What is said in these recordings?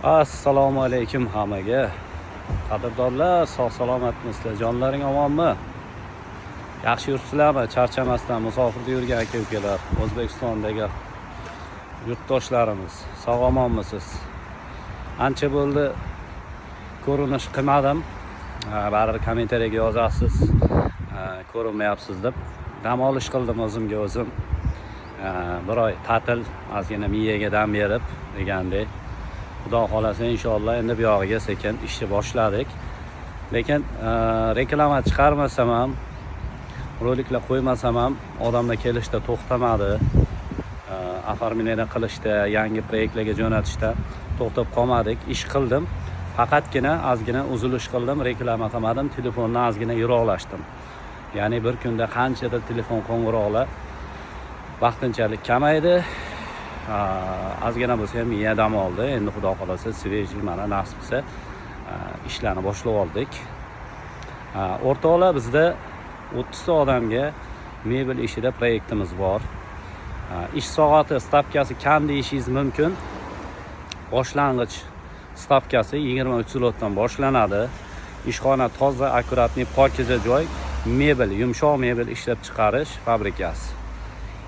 Assalomu alaykum hammaga. Qadrdonlar, sog' salomatmisizlar? Jonlaring omonmi? Yaxshi yuribsizlarmi? Charchamasdan musofirda yurgan aka-ukalar, O'zbekistondagi yurtdoshlarimiz, sog' omonmisiz? Ancha bo'ldi ko'rinish qilmadim. Baribir kommentariyaga yozasiz, ko'rinmayapsiz deb. Dam olish qildim o'zimga o'zim. Bir oy ta'til, ozgina miyaga dam berib degandek. Xudo xolasa inshaalloh endi bu yog'iga sekin ishni boshladik. Lekin reklama chiqarmasam ham, roliklar qo'ymasam ham odamlar kelishda to'xtamadi. Оформление qilishda, yangi proyektlarga jo'natishda to'xtab qolmadik. Ish qildim. Faqatgina ozgina uzilish qildim, reklama qilmadim, telefonni ozgina yiroqlashdim. Ya'ni bir kunda qanchadir telefon qo'ng'iroqlar vaqtinchalik kamaydi. Ozgina bo'lsa ham miya dam oldi. Endi xudo xolasa svejiy mana nasib qilsa ishlarni boshlab oldik. O'rtoqlar, bizda 30 ta odamga mebel ishida proyektimiz bor. Ish soati stavkasi kam deyishingiz mumkin. Boshlang'ich stavkasi 23 zlotdan boshlanadi. Ishxona toza, akkuratniy, pokiza joy, mebel, yumshoq mebel ishlab chiqarish fabrikasi.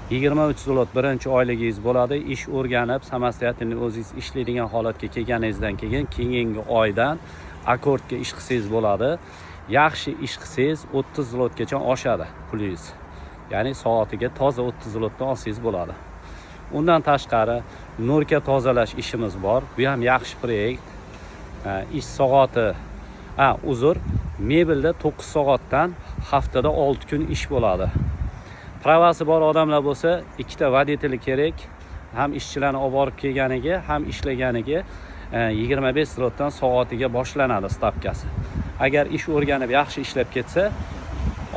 23 zlot birinchi oyligingiz bo'ladi. Ish o'rganib, samostoятельный o'zingiz ishlaydigan holatga kelganingizdan keyin keyingi oydan akkordga ish qilsangiz bo'ladi. Yaxshi ish qilsangiz 30 zlotgacha oshadi pulingiz. Ya'ni soatiga toza 30 zlotdan olsangiz bo'ladi. Undan tashqari nurka tozalash ishimiz bor. Bu ham yaxshi proyekt. Ish soati mebelda 9 soatdan haftada 6 kun ish bo'ladi. Pravasi bor odamlar bo'lsa, ikkita voditeli kerak. Ham ishchilarni olib borib kelganiga, ham ishlaganiga 25 zlotdan soatiga boshlanadi stavkasi. Agar ish o'rganib yaxshi ishlab ketsa,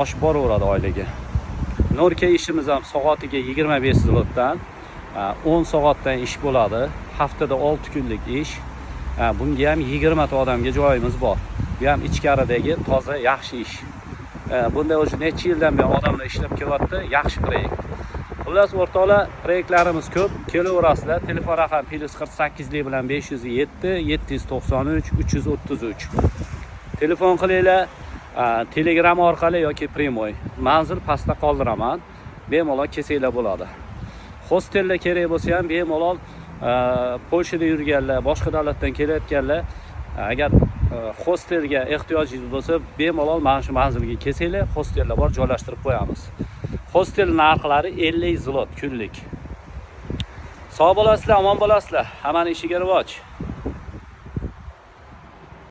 oshib boraveradi oyligi. Norka ishimiz ham soatiga 25 zlotdan 10 soatdan ish bo'ladi. Haftada 6 kunlik ish. Bunga ham 20 ta odamga joyimiz bor. Bu ham ichkaridagi toza yaxshi ish. Bunda o'sha necha yildan beri odamlar ishlab kelyapti, yaxshi proyekt. Xullas o'rtoqlar, proyektlarimiz ko'p, kelaverasizlar. Telefon raqam +48 bilan 507 793 333. Telefon qilinglar, Telegram orqali yoki primoy. Manzil pastda qoldiraman. Bemalol kelsanglar bo'ladi. Hostellar kerak bo'lsa ham bemalol Polshada yurganlar, boshqa davlatdan kelayotganlar, agar hostelga ehtiyojingiz bo'lsa, bemalol mana shu manzilga kelsanglar, hostellar bor, joylashtirib qo'yamiz. Hostel narxlari 50 zlot kunlik. Sog' bo'lasizlar, omon bo'lasizlar. Hammaning ishiga rivoj.